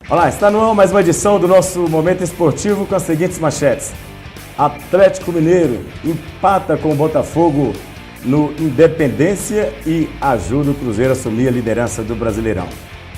Olá, está no ar mais uma edição do nosso Momento Esportivo com as seguintes manchetes. Atlético Mineiro empata com o Botafogo no Independência e ajuda o Cruzeiro a assumir a liderança do Brasileirão.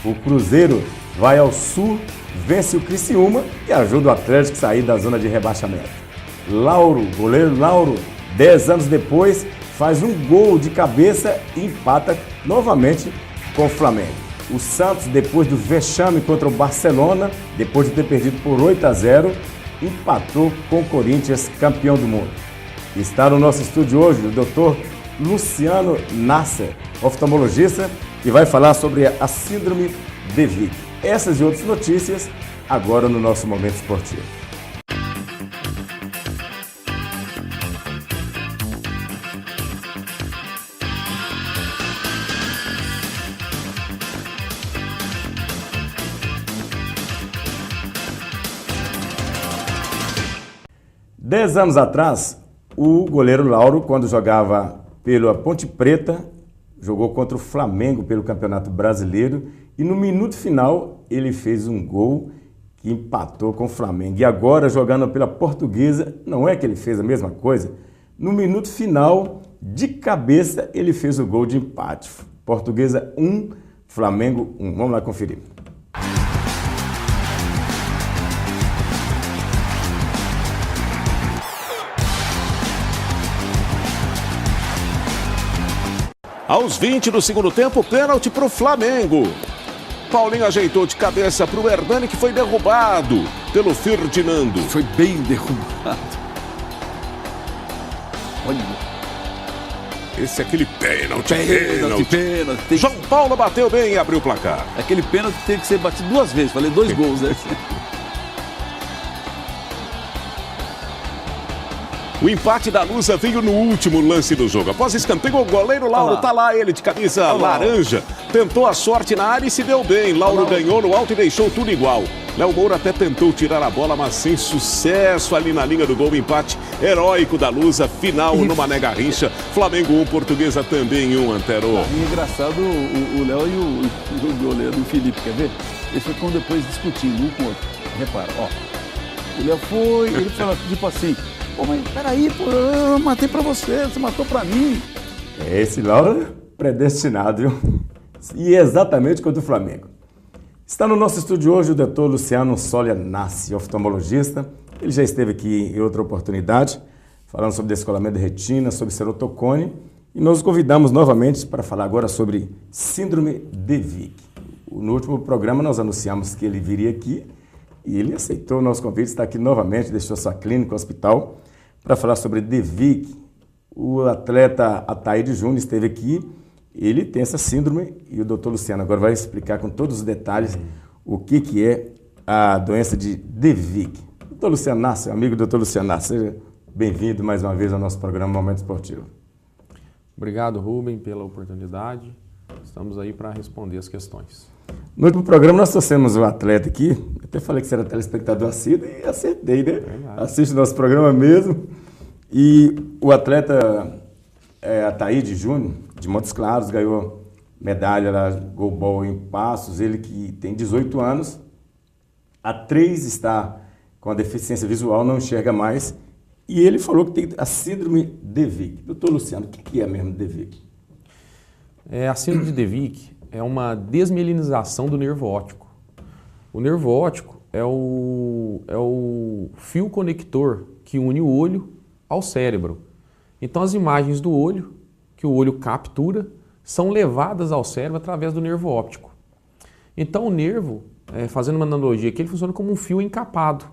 O Cruzeiro vai ao Sul, vence o Criciúma e ajuda o Atlético a sair da zona de rebaixamento. Goleiro Lauro, 10 anos depois, faz um gol de cabeça e empata novamente com o Flamengo. O Santos, depois do vexame contra o Barcelona, depois de ter perdido por 8-0, empatou com o Corinthians, campeão do mundo. Está no nosso estúdio hoje o Dr. Luciano Nasser, oftalmologista, que vai falar sobre a síndrome de Vick. Essas e outras notícias agora no nosso Momento Esportivo. Dez anos atrás, o goleiro Lauro, quando jogava pela Ponte Preta, jogou contra o Flamengo pelo Campeonato Brasileiro e no minuto final ele fez um gol que empatou com o Flamengo. E agora, jogando pela Portuguesa, não é que ele fez a mesma coisa? No minuto final, de cabeça, ele fez o gol de empate. Portuguesa 1, Flamengo 1. Vamos lá conferir. Aos 20 do segundo tempo, pênalti para o Flamengo. Paulinho ajeitou de cabeça para o Hernani, que foi derrubado pelo Ferdinando. Foi bem derrubado. Olha. Esse é aquele pênalti. Pênalti. João Paulo bateu bem e abriu o placar. Aquele pênalti tem que ser batido duas vezes. Falei 2 gols, né? O empate da Lusa veio no último lance do jogo. Após escanteio, o goleiro Lauro, tá lá ele de camisa laranja. Tentou a sorte na área e se deu bem. Lauro ganhou no alto e deixou tudo igual. Léo Moura até tentou tirar a bola, mas sem sucesso ali na linha do gol. Empate heróico da Lusa, final no Mané Garrincha. Flamengo 1, Portuguesa também 1, Antero. E engraçado o Léo e o goleiro, o Felipe, quer ver? Eles ficam depois discutindo um com o outro. Repara, ó. O Léo foi, ele falou tipo assim... Pô, mas peraí, pô, eu matei pra você matou pra mim. Esse Lauro é predestinado, viu? E exatamente contra o Flamengo. Está no nosso estúdio hoje o Dr. Luciano Solia Nasser, oftalmologista. Ele já esteve aqui em outra oportunidade, falando sobre descolamento de retina, sobre cerotocone. E nós o convidamos novamente para falar agora sobre síndrome de Vick. No último programa nós anunciamos que ele viria aqui e ele aceitou o nosso convite, está aqui novamente, deixou sua clínica, hospital, para falar sobre de Vick. O atleta Ataíde Júnior esteve aqui, ele tem essa síndrome e o doutor Luciano agora vai explicar com todos os detalhes o que é a doença de Vick. Doutor Luciano Nasser, amigo do doutor Luciano Nasser, seja bem-vindo mais uma vez ao nosso programa Momento Esportivo. Obrigado, Rubem, pela oportunidade. Estamos aí para responder as questões. No último programa nós trouxemos um atleta aqui, eu até falei que você era telespectador assíduo e acertei, né? Assiste o nosso programa mesmo. E o atleta Ataíde Júnior, de Montes Claros, ganhou medalha lá, goalball em Passos, ele que tem 18 anos, há 3 está com a deficiência visual, não enxerga mais, e ele falou que tem a síndrome de Vick. Doutor Luciano, o que é mesmo de Vick? A síndrome de Vick é uma desmielinização do nervo óptico. O nervo óptico é o fio conector que une o olho ao cérebro. Então as imagens do olho, que o olho captura, são levadas ao cérebro através do nervo óptico. Então o nervo, fazendo uma analogia aqui, ele funciona como um fio encapado.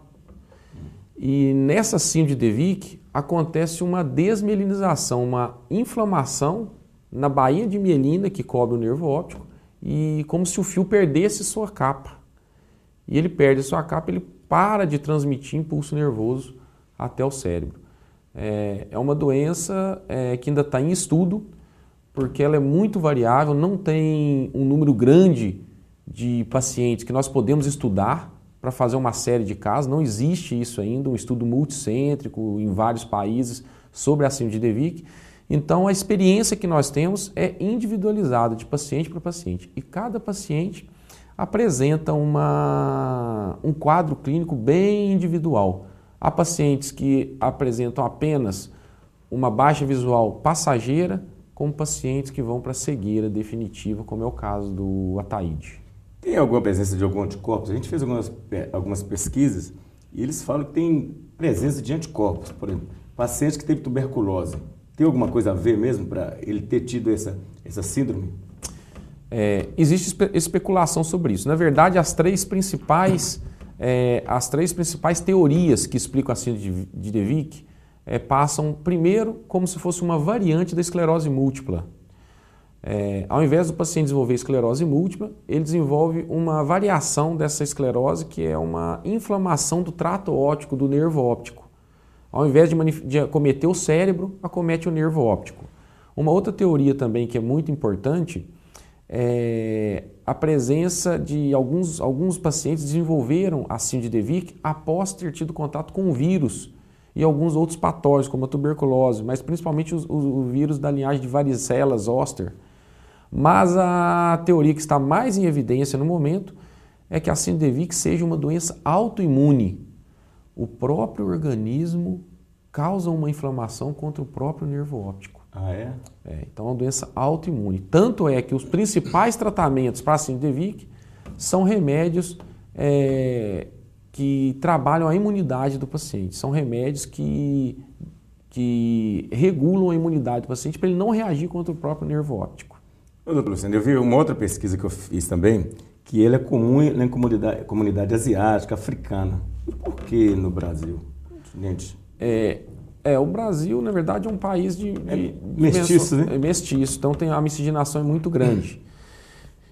E nessa síndrome de Vick acontece uma desmielinização, uma inflamação na bainha de mielina que cobre o nervo óptico e como se o fio perdesse sua capa. E ele perde sua capa, ele para de transmitir impulso nervoso até o cérebro. É uma doença que ainda está em estudo, porque ela é muito variável, não tem um número grande de pacientes que nós podemos estudar para fazer uma série de casos, não existe isso ainda, um estudo multicêntrico em vários países sobre a síndrome de Vick. Então, a experiência que nós temos é individualizada de paciente para paciente. E cada paciente apresenta um quadro clínico bem individual. Há pacientes que apresentam apenas uma baixa visual passageira, como pacientes que vão para cegueira definitiva, como é o caso do Ataíde. Tem alguma presença de algum anticorpos? A gente fez algumas pesquisas e eles falam que tem presença de anticorpos. Por exemplo, paciente que teve tuberculose. Tem alguma coisa a ver mesmo para ele ter tido essa síndrome? Existe especulação sobre isso. Na verdade, as três principais teorias que explicam a síndrome de De Vick passam primeiro como se fosse uma variante da esclerose múltipla. Ao invés do paciente desenvolver esclerose múltipla, ele desenvolve uma variação dessa esclerose, que é uma inflamação do trato óptico, do nervo óptico. Ao invés de acometer o cérebro, acomete o nervo óptico. Uma outra teoria também que é muito importante é a presença de alguns pacientes desenvolveram a síndrome de De Vick após ter tido contato com o vírus e alguns outros patógenos, como a tuberculose, mas principalmente o vírus da linhagem de varicela zoster. Mas a teoria que está mais em evidência no momento é que a síndrome de De Vick seja uma doença autoimune. O próprio organismo causa uma inflamação contra o próprio nervo óptico. Ah, é? Então é uma doença autoimune. Tanto é que os principais tratamentos para a síndrome de De Vick são remédios que trabalham a imunidade do paciente. São remédios que regulam a imunidade do paciente para ele não reagir contra o próprio nervo óptico. Ô, doutor Luciano, eu vi uma outra pesquisa que eu fiz também, que ele é comum na comunidade asiática, africana. E por que no Brasil? Gente... O Brasil, na verdade, é um país de mestiço, né? Mestiço, então a miscigenação é muito grande.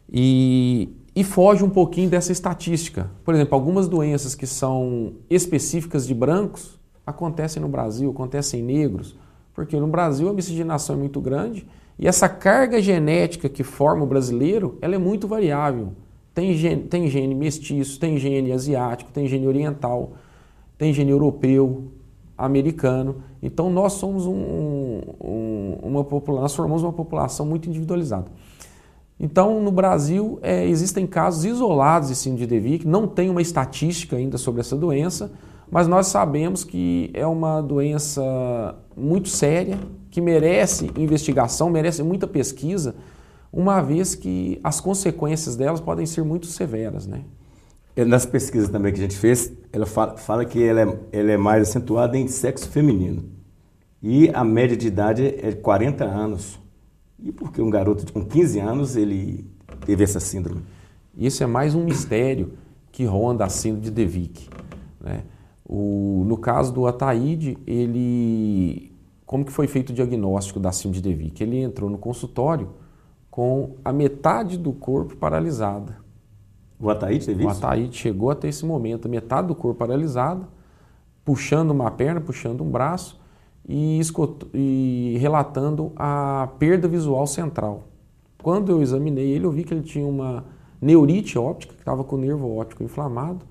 E foge um pouquinho dessa estatística. Por exemplo, algumas doenças que são específicas de brancos acontecem no Brasil, acontecem em negros, porque no Brasil a miscigenação é muito grande e essa carga genética que forma o brasileiro, ela é muito variável. Tem gene mestiço, tem gene asiático, tem gene oriental, tem gene europeu, americano. Então nós somos nós formamos uma população muito individualizada. Então no Brasil existem casos isolados de síndrome de De Vick, não tem uma estatística ainda sobre essa doença, mas nós sabemos que é uma doença muito séria, que merece investigação, merece muita pesquisa, uma vez que as consequências delas podem ser muito severas, né? Nas pesquisas também que a gente fez, ela fala que ela é mais acentuada em sexo feminino. E a média de idade é 40 anos. E por que um garoto com 15 anos ele teve essa síndrome? Isso é mais um mistério que ronda a síndrome de De Vick, né? No caso do Ataíde, como que foi feito o diagnóstico da síndrome de De Vick? Ele entrou no consultório com a metade do corpo paralisada. O Ataíde teve isso? O Ataíde chegou até esse momento, metade do corpo paralisado, puxando uma perna, puxando um braço e relatando a perda visual central. Quando eu examinei ele, eu vi que ele tinha uma neurite óptica, que estava com o nervo óptico inflamado,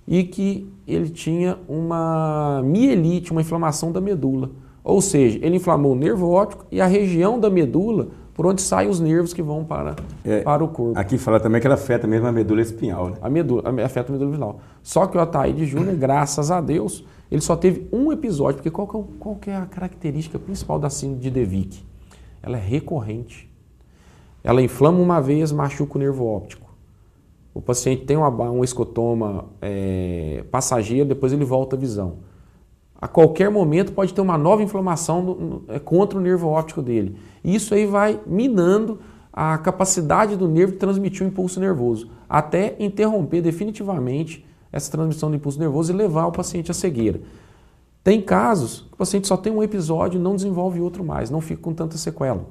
e que ele tinha uma mielite, uma inflamação da medula. Ou seja, ele inflamou o nervo óptico e a região da medula por onde saem os nervos que vão para o corpo. Aqui fala também que ela afeta mesmo a medula espinhal, né? Afeta a medula espinhal. Só que o Ataíde Júnior, graças a Deus, ele só teve um episódio, porque qual que é a característica principal da síndrome de De Vick? Ela é recorrente. Ela inflama uma vez, machuca o nervo óptico. O paciente tem um escotoma passageiro, depois ele volta à visão. A qualquer momento pode ter uma nova inflamação contra o nervo óptico dele. E isso aí vai minando a capacidade do nervo de transmitir o impulso nervoso, até interromper definitivamente essa transmissão do impulso nervoso e levar o paciente à cegueira. Tem casos que o paciente só tem um episódio e não desenvolve outro mais, não fica com tanta sequela.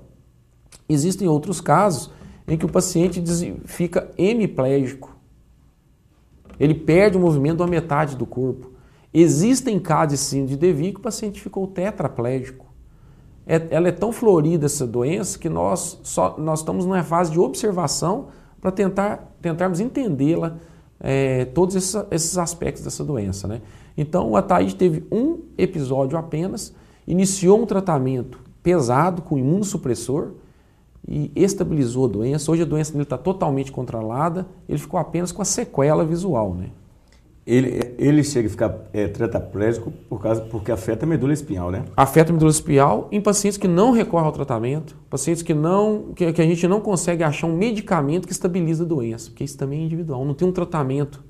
Existem outros casos em que o paciente fica hemiplégico. Ele perde o movimento da metade do corpo. Existem casos de síndrome de De Vick que o paciente ficou tetraplégico. Ela é tão florida, essa doença, que nós estamos numa fase de observação para tentarmos entendê-la, todos esses aspectos dessa doença, né? Então o Ataíde teve um episódio apenas, iniciou um tratamento pesado com imunossupressor, e estabilizou a doença. Hoje a doença dele está totalmente controlada, ele ficou apenas com a sequela visual, né? Ele chega a ficar tetraplégico porque afeta a medula espinhal, né? Afeta a medula espinhal em pacientes que não recorrem ao tratamento, pacientes que a gente não consegue achar um medicamento que estabiliza a doença, porque isso também é individual, não tem um tratamento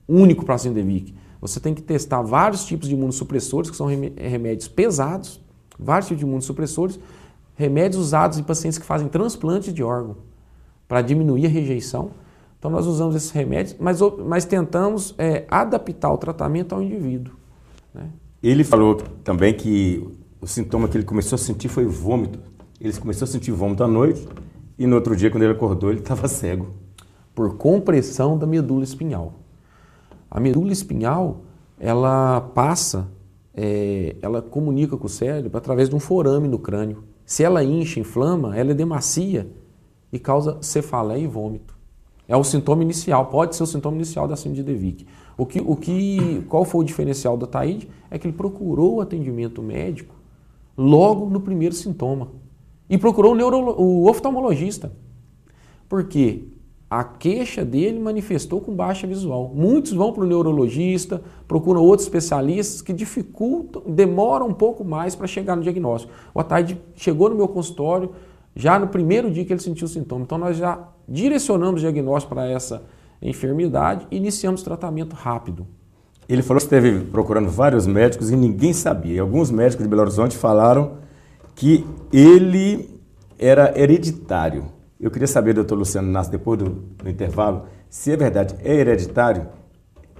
único para a síndrome de Vick. Você tem que testar vários tipos de imunossupressores, que são remédios pesados, vários tipos de imunossupressores, remédios usados em pacientes que fazem transplante de órgão, para diminuir a rejeição. Então nós usamos esses remédios, mas tentamos adaptar o tratamento ao indivíduo, né? Ele falou também que o sintoma que ele começou a sentir foi vômito. Ele começou a sentir vômito à noite e no outro dia, quando ele acordou, ele estava cego. Por compressão da medula espinhal. A medula espinhal, ela ela comunica com o cérebro através de um forame no crânio. Se ela incha, inflama, ela demacia e causa cefaleia e vômito. É o sintoma inicial, pode ser o sintoma inicial da síndrome de Vick. Qual foi o diferencial do Ataíde? É que ele procurou o atendimento médico logo no primeiro sintoma. E procurou o oftalmologista. Por quê? A queixa dele manifestou com baixa visual. Muitos vão para o neurologista, procuram outros especialistas que demoram um pouco mais para chegar no diagnóstico. O Ataíde chegou no meu consultório já no primeiro dia que ele sentiu o sintoma. Então nós já direcionamos o diagnóstico para essa enfermidade e iniciamos tratamento rápido. Ele falou que esteve procurando vários médicos e ninguém sabia. E alguns médicos de Belo Horizonte falaram que ele era hereditário. Eu queria saber, doutor Luciano Nassi, depois do intervalo, se é verdade, é hereditário?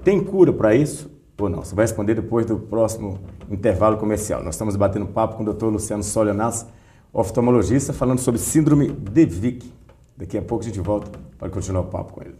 Tem cura para isso ou não? Você vai responder depois do próximo intervalo comercial. Nós estamos batendo papo com o doutor Luciano Solio Nassi, oftalmologista, falando sobre síndrome de Vick. Daqui a pouco a gente volta para continuar o papo com ele.